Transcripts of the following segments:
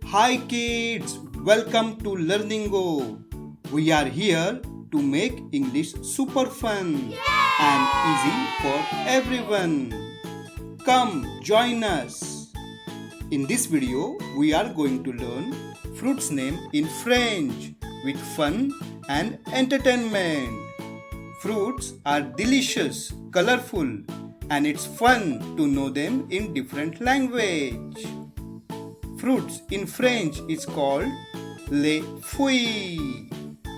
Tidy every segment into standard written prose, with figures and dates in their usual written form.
Hi kids, welcome to Learning Go. We are here to make English super fun and easy for everyone. Come join us. In this video, we are going to learn fruits name in French with fun and entertainment. Fruits are delicious, colorful, and it's fun to know them in different language. Fruits in French is called les fruits,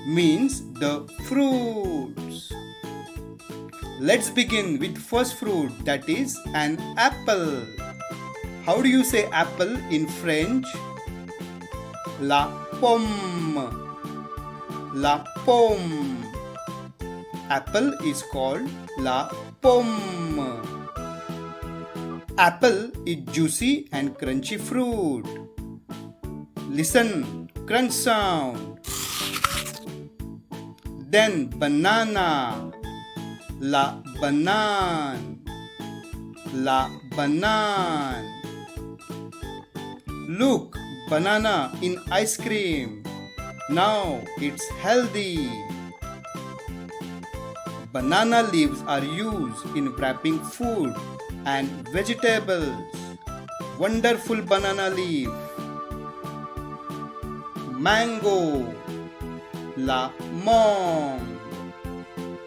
means the fruits. Let's begin with first fruit, that is an apple. How do you say apple in French? La pomme. La pomme. Apple is called la pomme. Apple is juicy and crunchy fruit. Listen, crunch sound. Then banana. La banane. La banane. Look, banana in ice cream. Now it's healthy. Banana leaves are used in wrapping food and vegetables. Wonderful banana leaf. Mango. La mangue.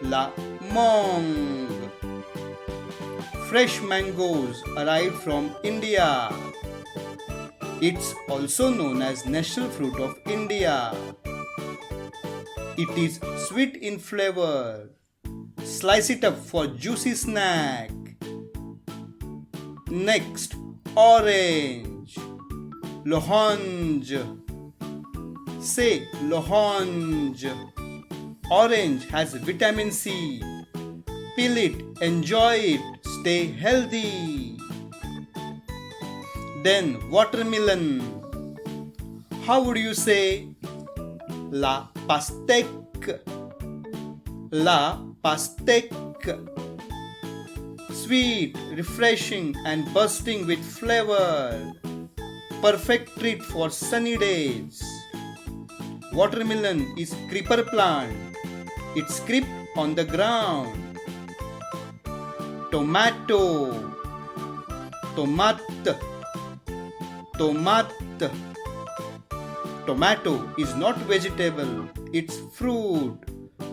La mangue. Fresh mangoes arrived from India. It's also known as national fruit of India. It is sweet in flavor. Slice it up for juicy snack. Next, orange. L'orange. Say l'orange. Orange has vitamin C. Peel it, enjoy it, stay healthy. Then watermelon. How would you say? La pastèque. La pastèque. Sweet, refreshing and bursting with flavor. Perfect treat for sunny days. Watermelon is creeper plant. It's creep on the ground. Tomato. Tomate. Tomate. Tomato is not vegetable. It's fruit.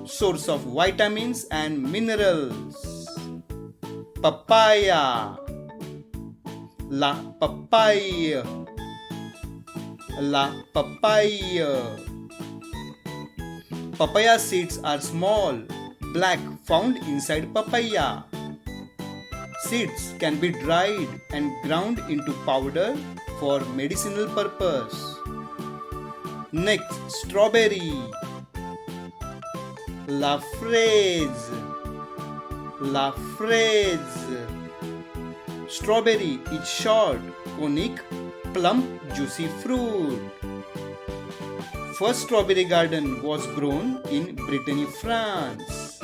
Source of vitamins and minerals. Papaya. La papaya. La papaya. Papaya seeds are small, black, found inside papaya. Seeds can be dried and ground into powder for medicinal purpose. Next, strawberry. La fraise. La fraise. Strawberry is short, conic, plump, juicy fruit. First strawberry garden was grown in Brittany, France.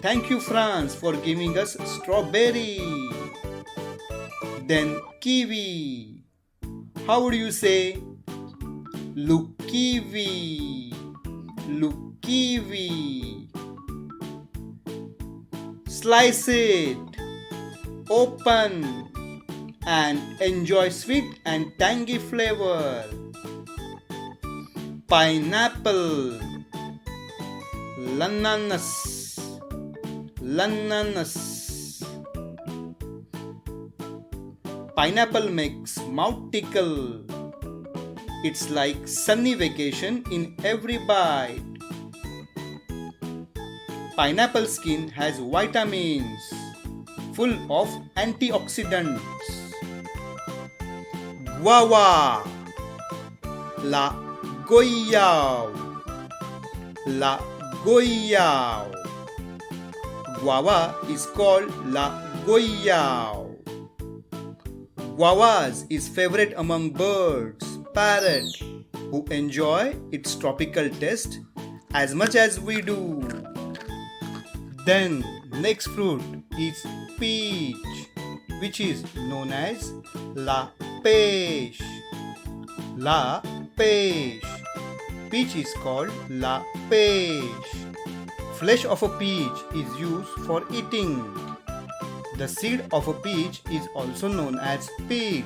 Thank you, France, for giving us strawberry. Then kiwi. How would you say? Look kiwi. Look kiwi. Slice it. Open and enjoy sweet and tangy flavor. Pineapple. L'ananas. L'ananas. Pineapple makes mouth tickle. It's like sunny vacation in every bite. Pineapple skin has vitamins, full of antioxidants. Guava. La goyave. La goyave. Guava is called la goyave. Guavas is favorite among birds, parrot, who enjoy its tropical taste as much as we do. Then next fruit is peach, which is known as la pêche. La pêche. Peach is called la pêche. Flesh of a peach is used for eating. The seed of a peach is also known as peat.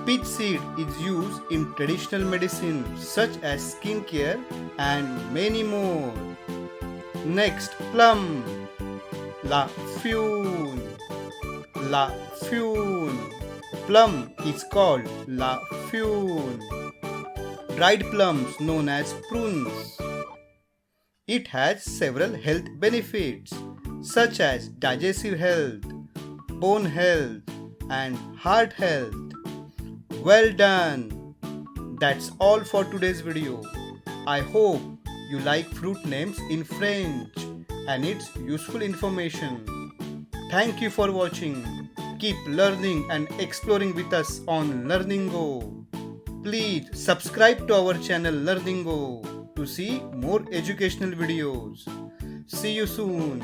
Peach seed is used in traditional medicine such as skincare and many more. Next, plum. La fune. La fune. Plum is called la fune. Dried plums known as prunes. It has several health benefits such as digestive health, bone health, and heart health. Well done! That's all for today's video. I hope you like fruit names in French and its useful information. Thank you for watching. Keep learning and exploring with us on Learning Go. Please subscribe to our channel Learning Go to see more educational videos. See you soon.